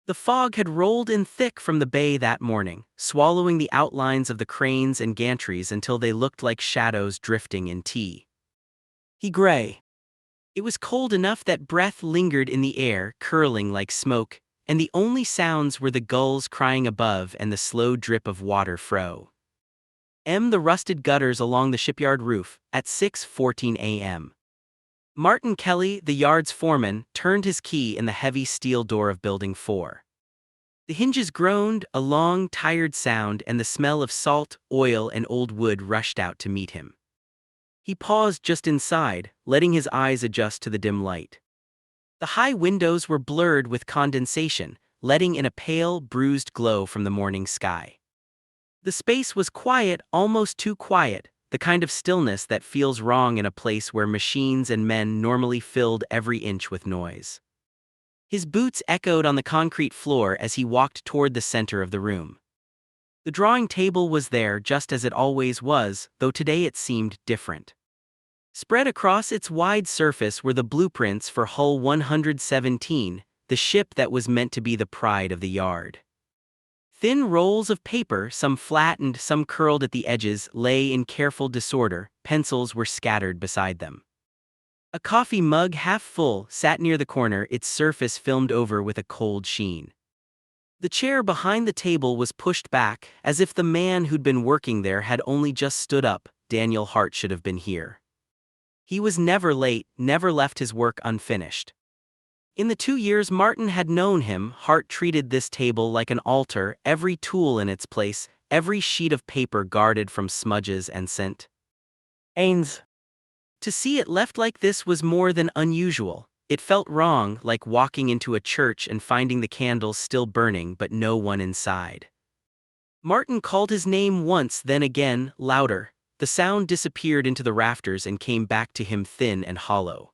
The fog had rolled in thick from the bay that morning, swallowing the outlines of the cranes and gantries until they looked like shadows drifting in tea. Gray. It was cold enough that breath lingered in the air, curling like smoke, and the only sounds were the gulls crying above and the slow drip of water fro. The rusted gutters along the shipyard roof at 6:14 a.m. Martin Kelly, the yard's foreman, turned his key in the heavy steel door of Building 4. The hinges groaned, a long, tired sound, and the smell of salt, oil, and old wood rushed out to meet him. He paused just inside, letting his eyes adjust to the dim light. The high windows were blurred with condensation, letting in a pale, bruised glow from the morning sky. The space was quiet, almost too quiet, the kind of stillness that feels wrong in a place where machines and men normally filled every inch with noise. His boots echoed on the concrete floor as he walked toward the center of the room. The drawing table was there just as it always was, though today it seemed different. Spread across its wide surface were the blueprints for Hull 117, the ship that was meant to be the pride of the yard. Thin rolls of paper, some flattened, some curled at the edges, lay in careful disorder. Pencils were scattered beside them. A coffee mug half full sat near the corner, its surface filmed over with a cold sheen. The chair behind the table was pushed back, as if the man who'd been working there had only just stood up. Daniel Hart should have been here. He was never late, never left his work unfinished. In the 2 years Martin had known him, Hart treated this table like an altar, every tool in its place, every sheet of paper guarded from smudges and scent. To see it left like this was more than unusual. It felt wrong, like walking into a church and finding the candles still burning but no one inside. Martin called his name once, then again, louder. The sound disappeared into the rafters and came back to him thin and hollow.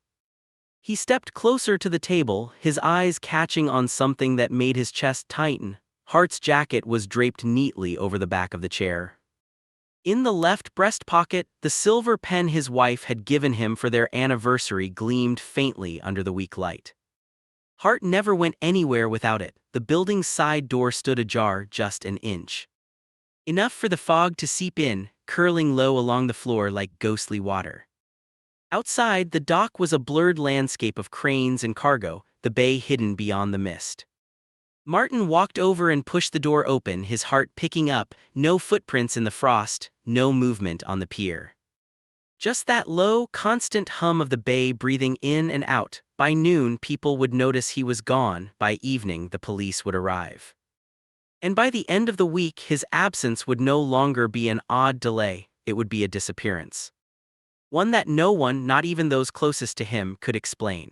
He stepped closer to the table, his eyes catching on something that made his chest tighten. Hart's jacket was draped neatly over the back of the chair. In the left breast pocket, the silver pen his wife had given him for their anniversary gleamed faintly under the weak light. Hart never went anywhere without it. The building's side door stood ajar just an inch. Enough for the fog to seep in, curling low along the floor like ghostly water. Outside, the dock was a blurred landscape of cranes and cargo, the bay hidden beyond the mist. Martin walked over and pushed the door open, his heart picking up, no footprints in the frost, no movement on the pier. Just that low, constant hum of the bay breathing in and out. By noon, people would notice he was gone. By evening, the police would arrive. And by the end of the week, his absence would no longer be an odd delay, it would be a disappearance. One that no one, not even those closest to him, could explain.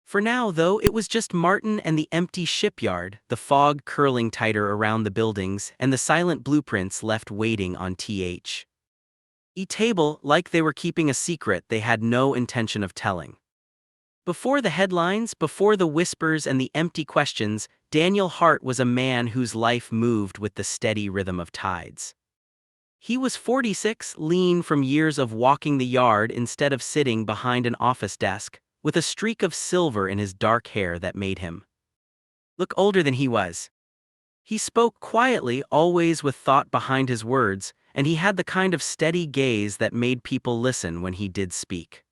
For now, though, it was just Martin and the empty shipyard, the fog curling tighter around the buildings, and the silent blueprints left waiting on table, like they were keeping a secret they had no intention of telling. Before the headlines, before the whispers and the empty questions, Daniel Hart was a man whose life moved with the steady rhythm of tides. He was 46, lean from years of walking the yard instead of sitting behind an office desk, with a streak of silver in his dark hair that made him look older than he was. He spoke quietly, always with thought behind his words, and he had the kind of steady gaze that made people listen when he did speak.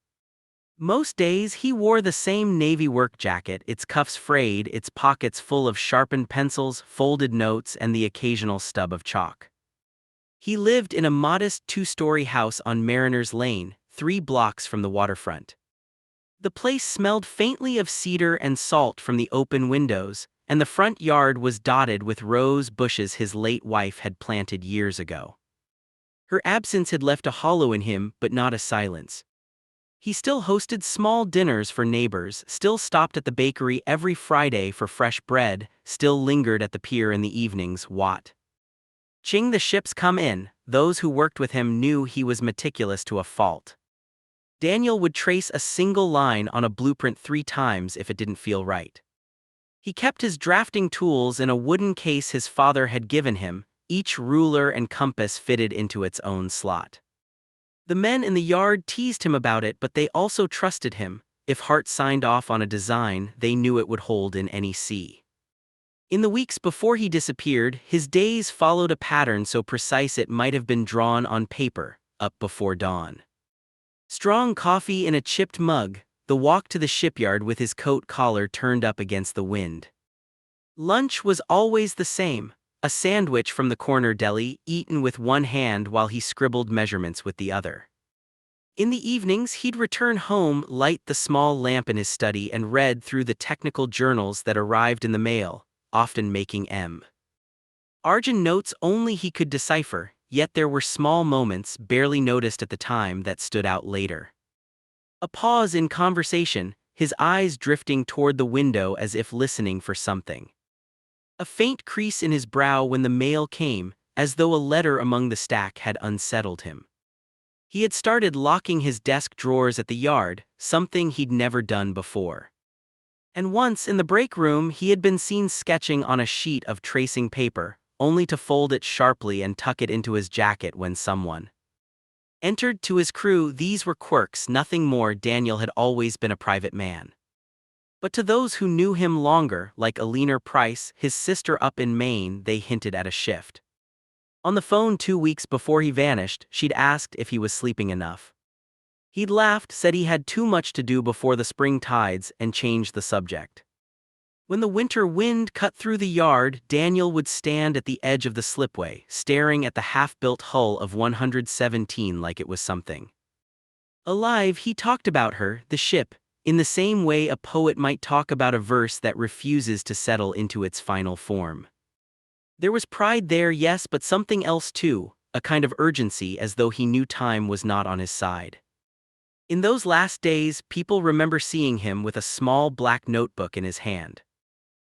Most days he wore the same navy work jacket, its cuffs frayed, its pockets full of sharpened pencils, folded notes, and the occasional stub of chalk. He lived in a modest 2-story house on Mariners Lane, 3 blocks from the waterfront. The place smelled faintly of cedar and salt from the open windows, and the front yard was dotted with rose bushes his late wife had planted years ago. Her absence had left a hollow in him, but not a silence. He still hosted small dinners for neighbors, still stopped at the bakery every Friday for fresh bread, still lingered at the pier in the evenings, watching the ships come in. Those who worked with him knew he was meticulous to a fault. Daniel would trace a single line on a blueprint 3 times if it didn't feel right. He kept his drafting tools in a wooden case his father had given him, each ruler and compass fitted into its own slot. The men in the yard teased him about it, but they also trusted him. If Hart signed off on a design, they knew it would hold in any sea. In the weeks before he disappeared, his days followed a pattern so precise it might have been drawn on paper, up before dawn. Strong coffee in a chipped mug, the walk to the shipyard with his coat collar turned up against the wind. Lunch was always the same, a sandwich from the corner deli, eaten with one hand while he scribbled measurements with the other. In the evenings, he'd return home, light the small lamp in his study, and read through the technical journals that arrived in the mail, often making Argent notes only he could decipher, yet there were small moments, barely noticed at the time, that stood out later. A pause in conversation, his eyes drifting toward the window as if listening for something. A faint crease in his brow when the mail came, as though a letter among the stack had unsettled him. He had started locking his desk drawers at the yard, something he'd never done before. And once in the break room he had been seen sketching on a sheet of tracing paper, only to fold it sharply and tuck it into his jacket when someone entered. To his crew, these were quirks, nothing more. Daniel had always been a private man. But to those who knew him longer, like Alina Price, his sister up in Maine, they hinted at a shift. On the phone 2 weeks before he vanished, she'd asked if he was sleeping enough. He'd laughed, said he had too much to do before the spring tides, and changed the subject. When the winter wind cut through the yard, Daniel would stand at the edge of the slipway, staring at the half-built hull of 117 like it was something alive. He talked about her, the ship, in the same way a poet might talk about a verse that refuses to settle into its final form. There was pride there, yes, but something else too, a kind of urgency, as though he knew time was not on his side. In those last days, people remember seeing him with a small black notebook in his hand.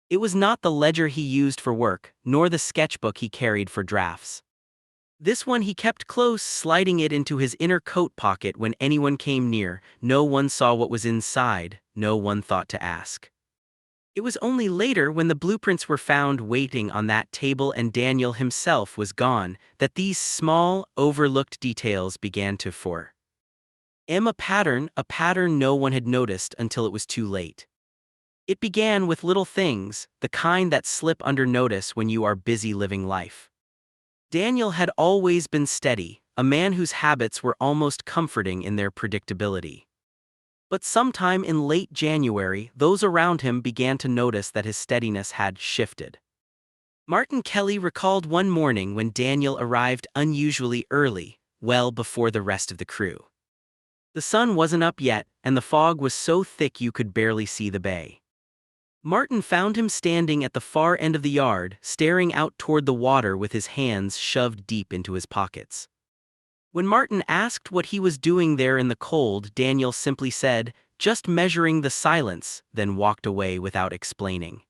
It was not the ledger he used for work, nor the sketchbook he carried for drafts. This one he kept close, sliding it into his inner coat pocket when anyone came near. No one saw what was inside, no one thought to ask. It was only later, when the blueprints were found waiting on that table and Daniel himself was gone, that these small, overlooked details began to form a pattern no one had noticed until it was too late. It began with little things, the kind that slip under notice when you are busy living life. Daniel had always been steady, a man whose habits were almost comforting in their predictability. But sometime in late January, those around him began to notice that his steadiness had shifted. Martin Kelly recalled one morning when Daniel arrived unusually early, well before the rest of the crew. The sun wasn't up yet, and the fog was so thick you could barely see the bay. Martin found him standing at the far end of the yard, staring out toward the water with his hands shoved deep into his pockets. When Martin asked what he was doing there in the cold, Daniel simply said, "Just measuring the silence," then walked away without explaining.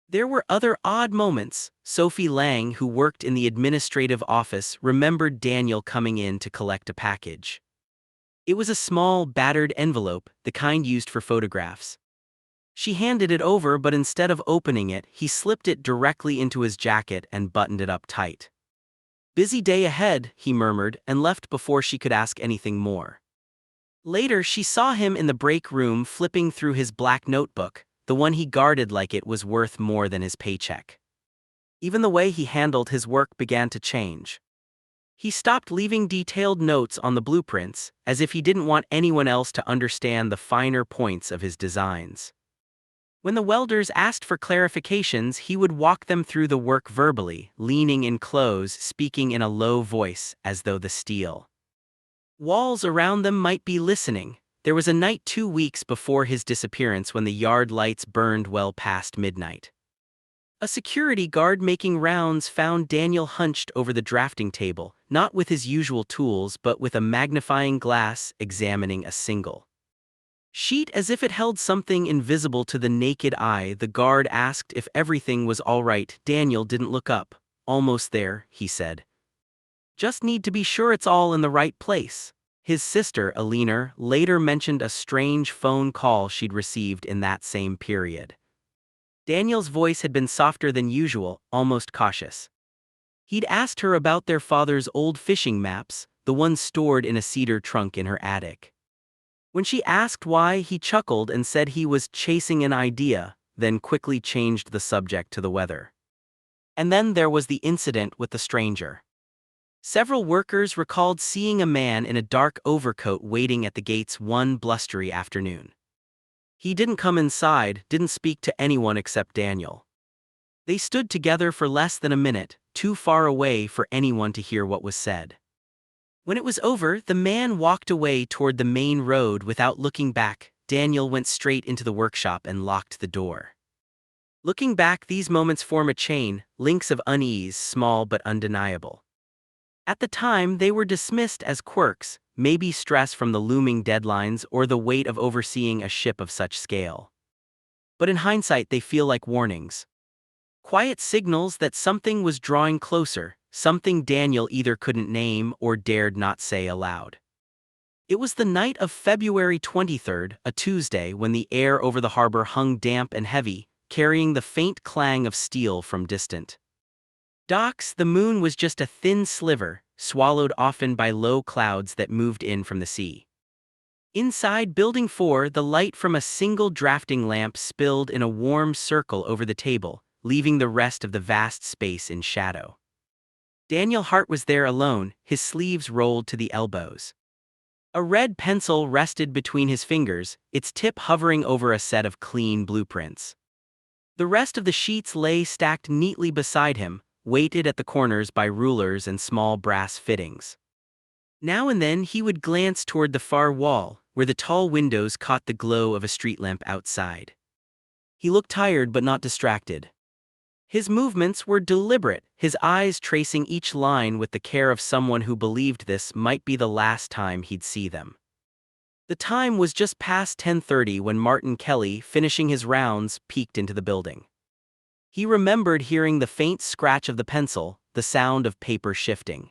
There were other odd moments. Sophie Lang, who worked in the administrative office, remembered Daniel coming in to collect a package. It was a small, battered envelope, the kind used for photographs. She handed it over, but instead of opening it, he slipped it directly into his jacket and buttoned it up tight. "Busy day ahead," he murmured, and left before she could ask anything more. Later she saw him in the break room flipping through his black notebook, the one he guarded like it was worth more than his paycheck. Even the way he handled his work began to change. He stopped leaving detailed notes on the blueprints, as if he didn't want anyone else to understand the finer points of his designs. When the welders asked for clarifications, he would walk them through the work verbally, leaning in close, speaking in a low voice, as though the steel walls around them might be listening. There was a night 2 weeks before his disappearance when the yard lights burned well past midnight. A security guard making rounds found Daniel hunched over the drafting table, not with his usual tools but with a magnifying glass, examining a single sheet as if it held something invisible to the naked eye. The guard asked if everything was all right. Daniel didn't look up. "Almost there," he said. "Just need to be sure it's all in the right place." His sister, Alina, later mentioned a strange phone call she'd received in that same period. Daniel's voice had been softer than usual, almost cautious. He'd asked her about their father's old fishing maps, the ones stored in a cedar trunk in her attic. When she asked why, he chuckled and said he was chasing an idea, then quickly changed the subject to the weather. And then there was the incident with the stranger. Several workers recalled seeing a man in a dark overcoat waiting at the gates one blustery afternoon. He didn't come inside, didn't speak to anyone except Daniel. They stood together for less than a minute, too far away for anyone to hear what was said. When it was over, the man walked away toward the main road without looking back. Daniel went straight into the workshop and locked the door. Looking back, these moments form a chain, links of unease, small but undeniable. At the time, they were dismissed as quirks, maybe stress from the looming deadlines or the weight of overseeing a ship of such scale. But in hindsight, they feel like warnings. Quiet signals that something was drawing closer, something Daniel either couldn't name or dared not say aloud. It was the night of February 23rd, a Tuesday, when the air over the harbor hung damp and heavy, carrying the faint clang of steel from distant docks. The moon was just a thin sliver, swallowed often by low clouds that moved in from the sea. Inside Building 4, the light from a single drafting lamp spilled in a warm circle over the table, leaving the rest of the vast space in shadow. Daniel Hart was there alone, his sleeves rolled to the elbows. A red pencil rested between his fingers, its tip hovering over a set of clean blueprints. The rest of the sheets lay stacked neatly beside him, weighted at the corners by rulers and small brass fittings. Now and then he would glance toward the far wall, where the tall windows caught the glow of a street lamp outside. He looked tired but not distracted. His movements were deliberate, his eyes tracing each line with the care of someone who believed this might be the last time he'd see them. The time was just past 10:30 when Martin Kelly, finishing his rounds, peeked into the building. He remembered hearing the faint scratch of the pencil, the sound of paper shifting.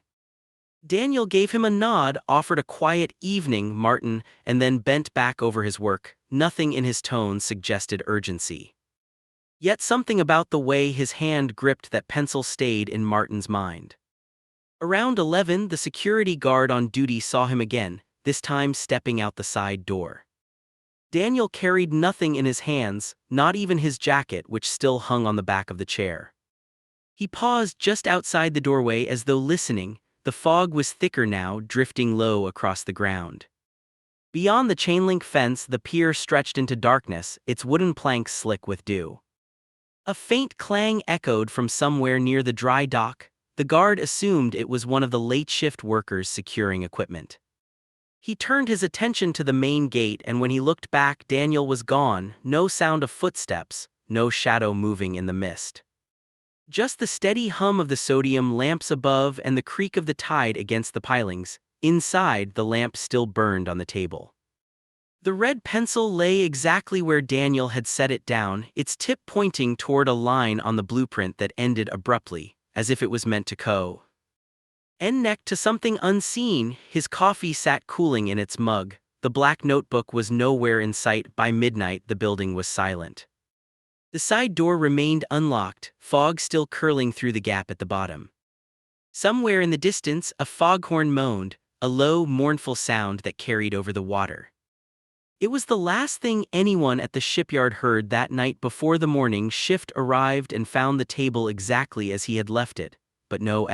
Daniel gave him a nod, offered a quiet "evening, Martin," and then bent back over his work. Nothing in his tone suggested urgency. Yet something about the way his hand gripped that pencil stayed in Martin's mind. Around 11, the security guard on duty saw him again, this time stepping out the side door. Daniel carried nothing in his hands, not even his jacket, which still hung on the back of the chair. He paused just outside the doorway as though listening. The fog was thicker now, drifting low across the ground. Beyond the chain-link fence, the pier stretched into darkness, its wooden planks slick with dew. A faint clang echoed from somewhere near the dry dock. The guard assumed it was one of the late-shift workers securing equipment. He turned his attention to the main gate, and when he looked back, Daniel was gone, no sound of footsteps, no shadow moving in the mist. Just the steady hum of the sodium lamps above and the creak of the tide against the pilings. Inside, the lamp still burned on the table. The red pencil lay exactly where Daniel had set it down, its tip pointing toward a line on the blueprint that ended abruptly, as if it was meant to end to something unseen. His coffee sat cooling in its mug. The black notebook was nowhere in sight. By midnight, the building was silent. The side door remained unlocked, fog still curling through the gap at the bottom. Somewhere in the distance, a foghorn moaned, a low, mournful sound that carried over the water. It was the last thing anyone at the shipyard heard that night before the morning shift arrived and found the table exactly as he had left it, but no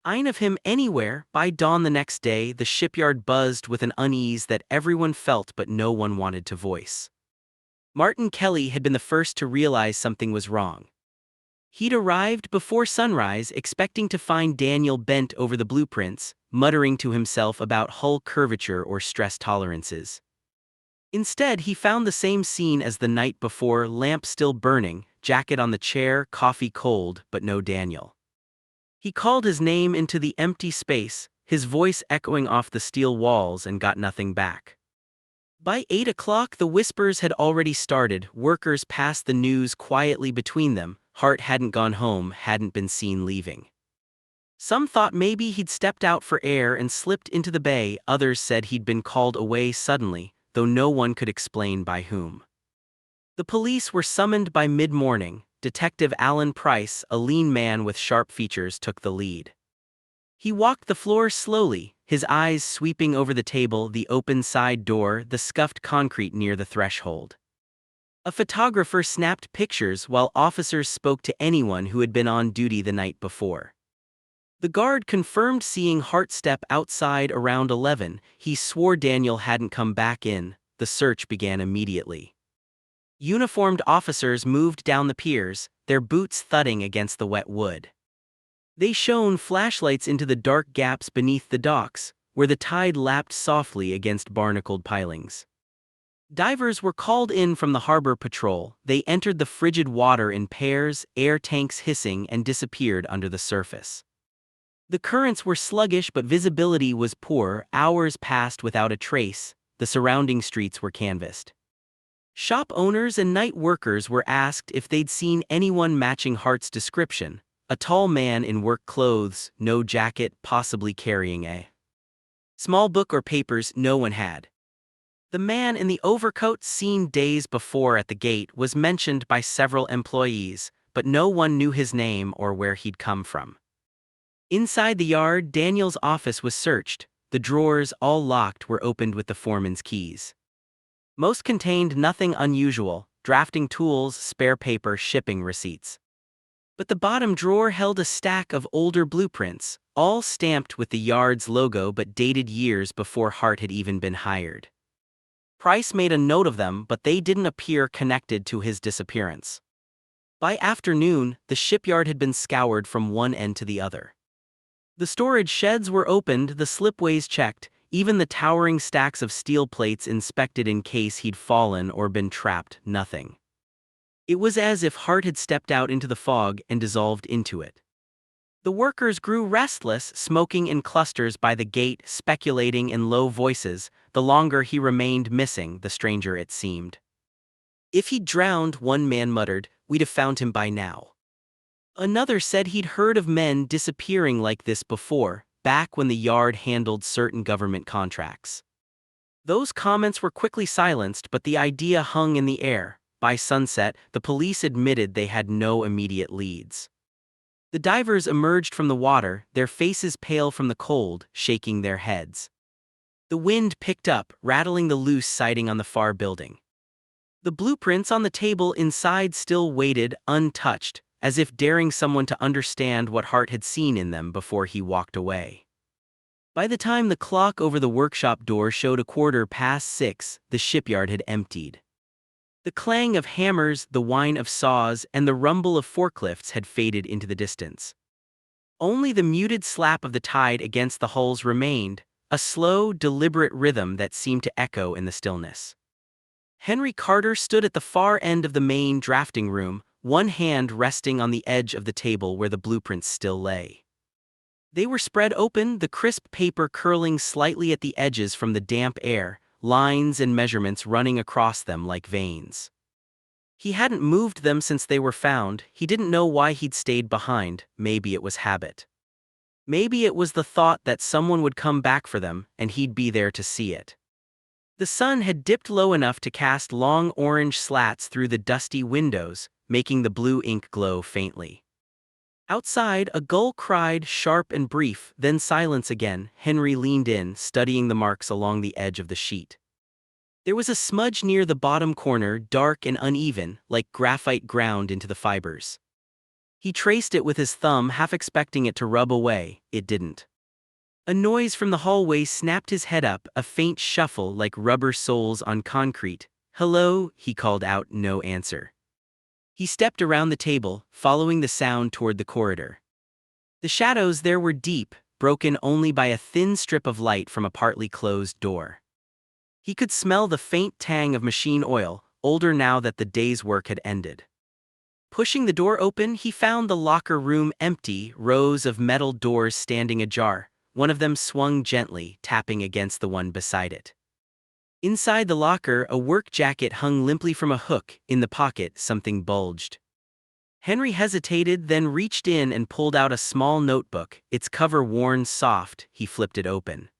sign of him anywhere. By dawn the next day, the shipyard buzzed with an unease that everyone felt but no one wanted to voice. Martin Kelly had been the first to realize something was wrong. He'd arrived before sunrise, expecting to find Daniel bent over the blueprints, muttering to himself about hull curvature or stress tolerances. Instead, he found the same scene as the night before, lamp still burning, jacket on the chair, coffee cold, but no Daniel. He called his name into the empty space, his voice echoing off the steel walls, and got nothing back. By 8 o'clock, the whispers had already started. Workers passed the news quietly between them. Hart hadn't gone home, hadn't been seen leaving. Some thought maybe he'd stepped out for air and slipped into the bay. Others said he'd been called away suddenly, though no one could explain by whom. The police were summoned by mid-morning. Detective Alan Price, a lean man with sharp features, took the lead. He walked the floor slowly, his eyes sweeping over the table, the open side door, the scuffed concrete near the threshold. A photographer snapped pictures while officers spoke to anyone who had been on duty the night before. The guard confirmed seeing Hart step outside around 11. He swore Daniel hadn't come back in. The search began immediately. Uniformed officers moved down the piers, their boots thudding against the wet wood. They shone flashlights into the dark gaps beneath the docks, where the tide lapped softly against barnacled pilings. Divers were called in from the harbor patrol. They entered the frigid water in pairs, air tanks hissing, and disappeared under the surface. The currents were sluggish but visibility was poor. Hours passed without a trace. The surrounding streets were canvassed. Shop owners and night workers were asked if they'd seen anyone matching Hart's description. A tall man in work clothes, no jacket, possibly carrying a small book or papers. No one had. The man in the overcoat seen days before at the gate was mentioned by several employees, but no one knew his name or where he'd come from. Inside the yard, Daniel's office was searched. The drawers, all locked, were opened with the foreman's keys. Most contained nothing unusual: drafting tools, spare paper, shipping receipts. But the bottom drawer held a stack of older blueprints, all stamped with the yard's logo but dated years before Hart had even been hired. Price made a note of them, but they didn't appear connected to his disappearance. By afternoon, the shipyard had been scoured from one end to the other. The storage sheds were opened, the slipways checked, even the towering stacks of steel plates inspected in case he'd fallen or been trapped. Nothing. It was as if Hart had stepped out into the fog and dissolved into it. The workers grew restless, smoking in clusters by the gate, speculating in low voices. The longer he remained missing, the stranger it seemed. If he'd drowned, one man muttered, we'd have found him by now. Another said he'd heard of men disappearing like this before, back when the yard handled certain government contracts. Those comments were quickly silenced, but the idea hung in the air. By sunset, the police admitted they had no immediate leads. The divers emerged from the water, their faces pale from the cold, shaking their heads. The wind picked up, rattling the loose siding on the far building. The blueprints on the table inside still waited, untouched, as if daring someone to understand what Hart had seen in them before he walked away. By the time the clock over the workshop door showed 6:15, the shipyard had emptied. The clang of hammers, the whine of saws, and the rumble of forklifts had faded into the distance. Only the muted slap of the tide against the hulls remained, a slow, deliberate rhythm that seemed to echo in the stillness. Henry Carter stood at the far end of the main drafting room, one hand resting on the edge of the table where the blueprints still lay. They were spread open, the crisp paper curling slightly at the edges from the damp air, lines and measurements running across them like veins. He hadn't moved them since they were found. He didn't know why he'd stayed behind. Maybe it was habit. Maybe it was the thought that someone would come back for them, and he'd be there to see it. The sun had dipped low enough to cast long orange slats through the dusty windows, making the blue ink glow faintly. Outside, a gull cried, sharp and brief, then silence again. Henry leaned in, studying the marks along the edge of the sheet. There was a smudge near the bottom corner, dark and uneven, like graphite ground into the fibers. He traced it with his thumb, half expecting it to rub away. It didn't. A noise from the hallway snapped his head up, a faint shuffle like rubber soles on concrete. "Hello," he called out, no answer. He stepped around the table, following the sound toward the corridor. The shadows there were deep, broken only by a thin strip of light from a partly closed door. He could smell the faint tang of machine oil, older now that the day's work had ended. Pushing the door open, he found the locker room empty, rows of metal doors standing ajar. One of them swung gently, tapping against the one beside it. Inside the locker, a work jacket hung limply from a hook. In the pocket, something bulged. Henry hesitated, then reached in and pulled out a small notebook, its cover worn soft. He flipped it open.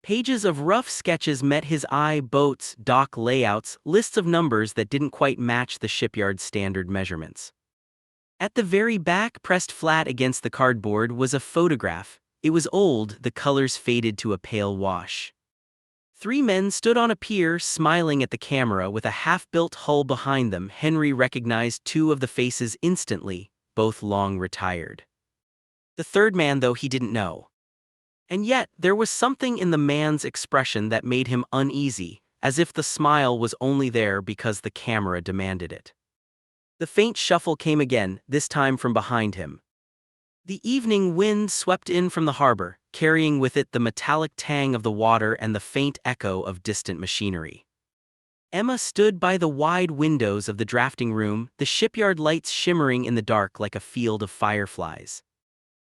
Pages of rough sketches met his eye: boats, dock layouts, lists of numbers that didn't quite match the shipyard's standard measurements. At the very back, pressed flat against the cardboard, was a photograph. It was old, the colors faded to a pale wash. Three men stood on a pier smiling at the camera with a half-built hull behind them. Henry recognized two of the faces instantly, both long retired. The third man, though, he didn't know. And yet, there was something in the man's expression that made him uneasy, as if the smile was only there because the camera demanded it. The faint shuffle came again, this time from behind him. The evening wind swept in from the harbor, carrying with it the metallic tang of the water and the faint echo of distant machinery. Emma stood by the wide windows of the drafting room, the shipyard lights shimmering in the dark like a field of fireflies.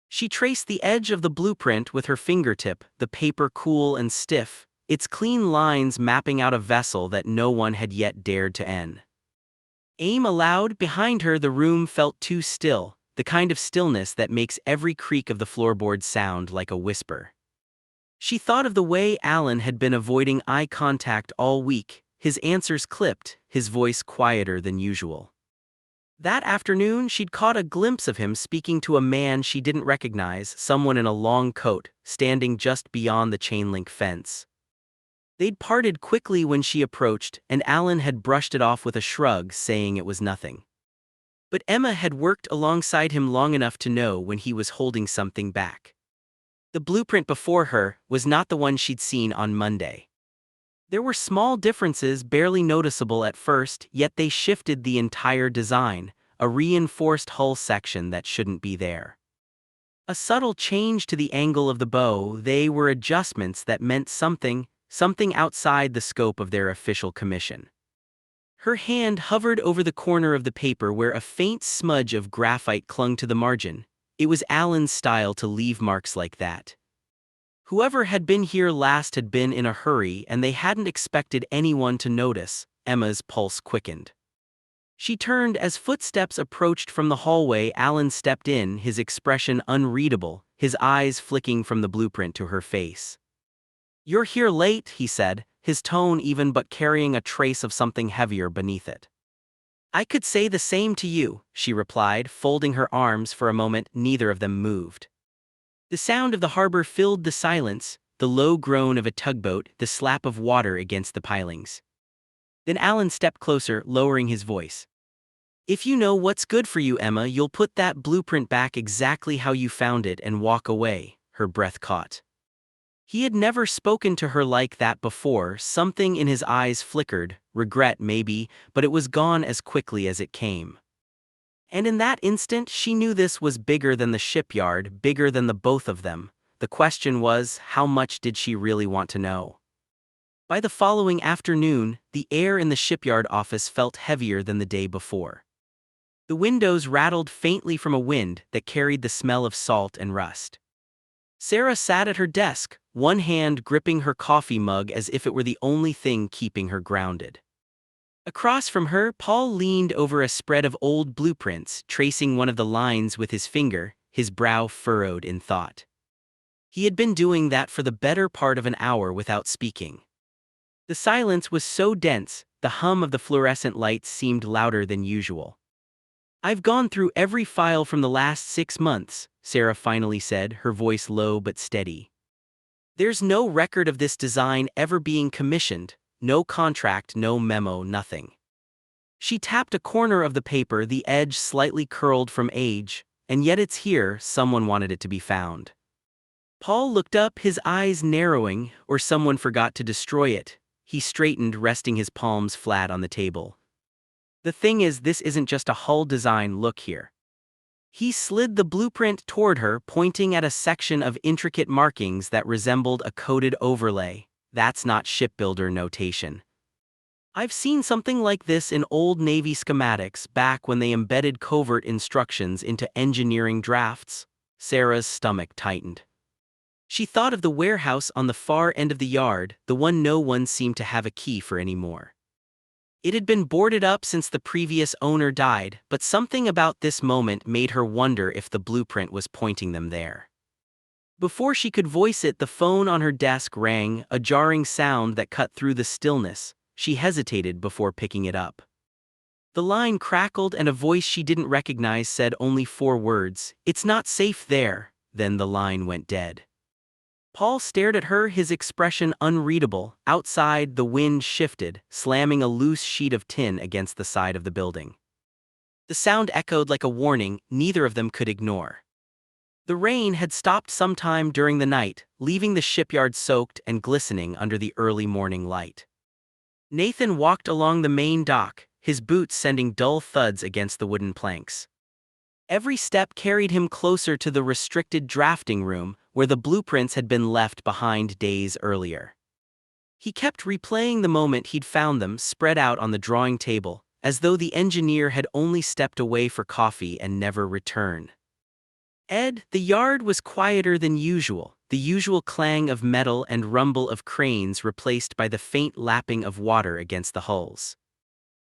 She traced the edge of the blueprint with her fingertip, the paper cool and stiff, its clean lines mapping out a vessel that no one had yet dared to aim aloud. Behind her the room felt too still, the kind of stillness that makes every creak of the floorboard sound like a whisper. She thought of the way Alan had been avoiding eye contact all week, his answers clipped, his voice quieter than usual. That afternoon she'd caught a glimpse of him speaking to a man she didn't recognize, someone in a long coat, standing just beyond the chain-link fence. They'd parted quickly when she approached, and Alan had brushed it off with a shrug, saying it was nothing. But Emma had worked alongside him long enough to know when he was holding something back. The blueprint before her was not the one she'd seen on Monday. There were small differences barely noticeable at first, yet they shifted the entire design, a reinforced hull section that shouldn't be there. A subtle change to the angle of the bow. They were adjustments that meant something outside the scope of their official commission. Her hand hovered over the corner of the paper where a faint smudge of graphite clung to the margin. It was Alan's style to leave marks like that. Whoever had been here last had been in a hurry, and they hadn't expected anyone to notice. Emma's pulse quickened. She turned as footsteps approached from the hallway. Alan stepped in, his expression unreadable, his eyes flicking from the blueprint to her face. "You're here late," he said, his tone even but carrying a trace of something heavier beneath it. "I could say the same to you," she replied, folding her arms for a moment. Neither of them moved. The sound of the harbor filled the silence, the low groan of a tugboat, the slap of water against the pilings. Then Alan stepped closer, lowering his voice. "If you know what's good for you, Emma, you'll put that blueprint back exactly how you found it and walk away." Her breath caught. He had never spoken to her like that before. Something in his eyes flickered, regret maybe, but it was gone as quickly as it came. And in that instant she knew this was bigger than the shipyard, bigger than the both of them. The question was, how much did she really want to know? By the following afternoon, the air in the shipyard office felt heavier than the day before. The windows rattled faintly from a wind that carried the smell of salt and rust. Sarah sat at her desk, one hand gripping her coffee mug as if it were the only thing keeping her grounded. Across from her, Paul leaned over a spread of old blueprints, tracing one of the lines with his finger, his brow furrowed in thought. He had been doing that for the better part of an hour without speaking. The silence was so dense, the hum of the fluorescent lights seemed louder than usual. "I've gone through every file from the last 6 months," Sarah finally said, her voice low but steady. "There's no record of this design ever being commissioned. No contract, no memo, nothing." She tapped a corner of the paper, the edge slightly curled from age, "And yet it's here. Someone wanted it to be found." Paul looked up, his eyes narrowing. "Or someone forgot to destroy it." He straightened, resting his palms flat on the table. "The thing is, this isn't just a hull design. Look here." He slid the blueprint toward her, pointing at a section of intricate markings that resembled a coded overlay. "That's not shipbuilder notation. I've seen something like this in old Navy schematics back when they embedded covert instructions into engineering drafts." Sarah's stomach tightened. She thought of the warehouse on the far end of the yard, the one no one seemed to have a key for anymore. It had been boarded up since the previous owner died, but something about this moment made her wonder if the blueprint was pointing them there. Before she could voice it, the phone on her desk rang, a jarring sound that cut through the stillness. She hesitated before picking it up. The line crackled and a voice she didn't recognize said only 4 words, "It's not safe there." Then the line went dead. Paul stared at her, his expression unreadable. Outside, the wind shifted, slamming a loose sheet of tin against the side of the building. The sound echoed like a warning neither of them could ignore. The rain had stopped sometime during the night, leaving the shipyard soaked and glistening under the early morning light. Nathan walked along the main dock, his boots sending dull thuds against the wooden planks. Every step carried him closer to the restricted drafting room, where the blueprints had been left behind days earlier. He kept replaying the moment he'd found them spread out on the drawing table, as though the engineer had only stepped away for coffee and never returned. The yard was quieter than usual, the usual clang of metal and rumble of cranes replaced by the faint lapping of water against the hulls.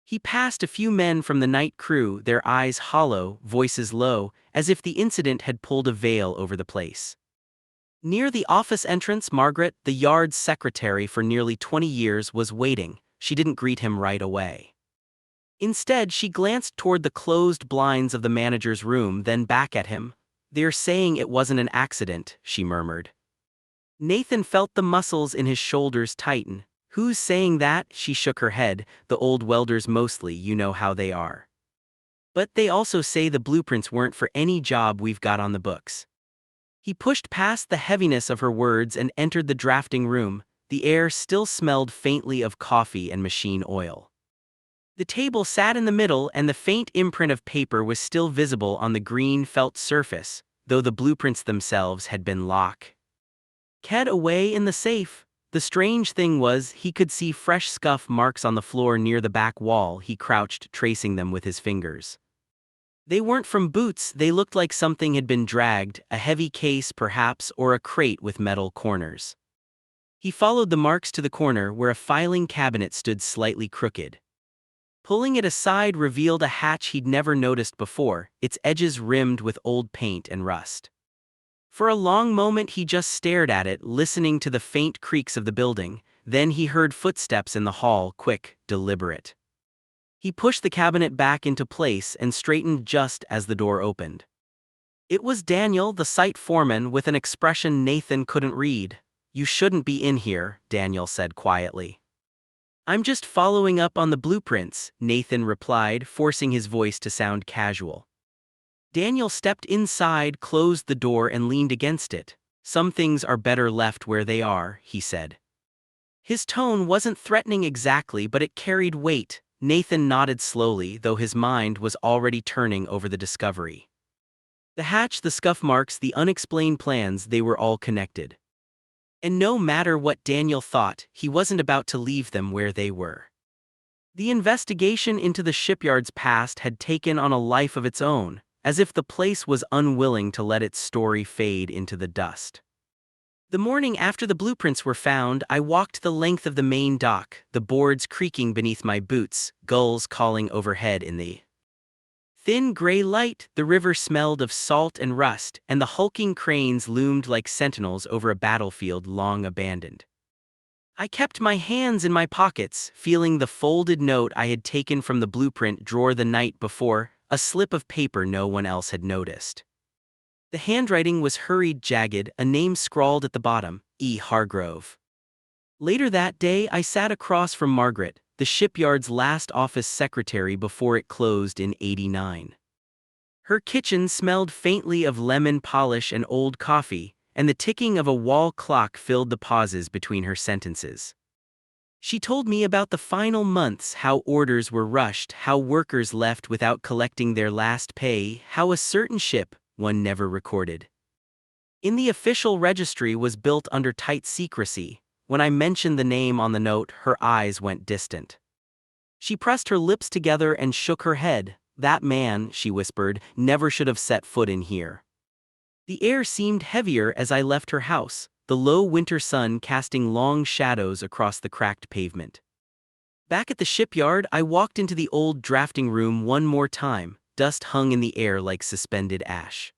He passed a few men from the night crew, their eyes hollow, voices low, as if the incident had pulled a veil over the place. Near the office entrance, Margaret, the yard's secretary for nearly 20 years, was waiting. She didn't greet him right away. Instead, she glanced toward the closed blinds of the manager's room, then back at him. "They're saying it wasn't an accident," she murmured. Nathan felt the muscles in his shoulders tighten. "Who's saying that?" She shook her head. "The old welders mostly, you know how they are. But they also say the blueprints weren't for any job we've got on the books." He pushed past the heaviness of her words and entered the drafting room. The air still smelled faintly of coffee and machine oil. The table sat in the middle and the faint imprint of paper was still visible on the green felt surface, though the blueprints themselves had been locked away in the safe. The strange thing was, he could see fresh scuff marks on the floor near the back wall. He crouched, tracing them with his fingers. They weren't from boots, they looked like something had been dragged, a heavy case perhaps, or a crate with metal corners. He followed the marks to the corner where a filing cabinet stood slightly crooked. Pulling it aside revealed a hatch he'd never noticed before, its edges rimmed with old paint and rust. For a long moment he just stared at it, listening to the faint creaks of the building. Then he heard footsteps in the hall, quick, deliberate. He pushed the cabinet back into place and straightened just as the door opened. It was Daniel, the site foreman, with an expression Nathan couldn't read. "You shouldn't be in here," Daniel said quietly. "I'm just following up on the blueprints," Nathan replied, forcing his voice to sound casual. Daniel stepped inside, closed the door and leaned against it. "Some things are better left where they are," he said. His tone wasn't threatening exactly, but it carried weight. Nathan nodded slowly, though his mind was already turning over the discovery. The hatch, the scuff marks, the unexplained plans, they were all connected. And no matter what Daniel thought, he wasn't about to leave them where they were. The investigation into the shipyard's past had taken on a life of its own, as if the place was unwilling to let its story fade into the dust. The morning after the blueprints were found, I walked the length of the main dock, the boards creaking beneath my boots, gulls calling overhead in the thin gray light. The river smelled of salt and rust, and the hulking cranes loomed like sentinels over a battlefield long abandoned. I kept my hands in my pockets, feeling the folded note I had taken from the blueprint drawer the night before, a slip of paper no one else had noticed. The handwriting was hurried, jagged, a name scrawled at the bottom, E. Hargrove. Later that day I sat across from Margaret, the shipyard's last office secretary before it closed in '89. Her kitchen smelled faintly of lemon polish and old coffee, and the ticking of a wall clock filled the pauses between her sentences. She told me about the final months, how orders were rushed, how workers left without collecting their last pay, how a certain ship, one never recorded, in the official registry was built under tight secrecy. When I mentioned the name on the note, her eyes went distant. She pressed her lips together and shook her head. "That man," she whispered, "never should have set foot in here." The air seemed heavier as I left her house, the low winter sun casting long shadows across the cracked pavement. Back at the shipyard, I walked into the old drafting room one more time. Dust hung in the air like suspended ash.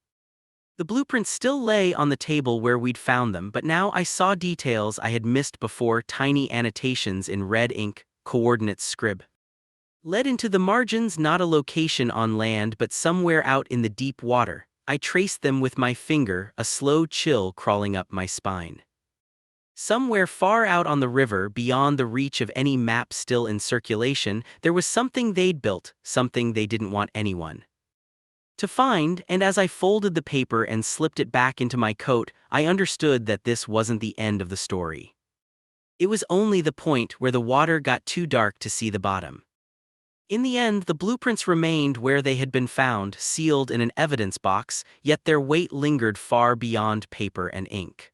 The blueprints still lay on the table where we'd found them, but now I saw details I had missed before, tiny annotations in red ink, coordinates scrib led into the margins, not a location on land but somewhere out in the deep water. I traced them with my finger, a slow chill crawling up my spine. Somewhere far out on the river, beyond the reach of any map still in circulation, there was something they'd built, something they didn't want anyone to find, and as I folded the paper and slipped it back into my coat, I understood that this wasn't the end of the story. It was only the point where the water got too dark to see the bottom. In the end, the blueprints remained where they had been found, sealed in an evidence box, yet their weight lingered far beyond paper and ink.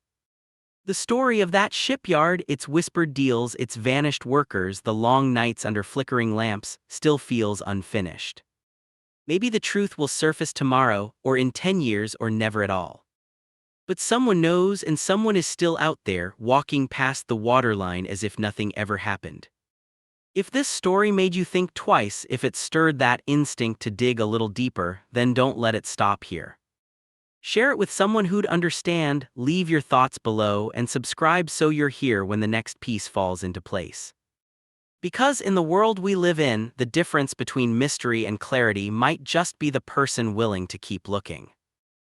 The story of that shipyard, its whispered deals, its vanished workers, the long nights under flickering lamps, still feels unfinished. Maybe the truth will surface tomorrow, or in 10 years, or never at all. But someone knows, and someone is still out there, walking past the waterline as if nothing ever happened. If this story made you think twice, if it stirred that instinct to dig a little deeper, then don't let it stop here. Share it with someone who'd understand, leave your thoughts below, and subscribe so you're here when the next piece falls into place. Because in the world we live in, the difference between mystery and clarity might just be the person willing to keep looking.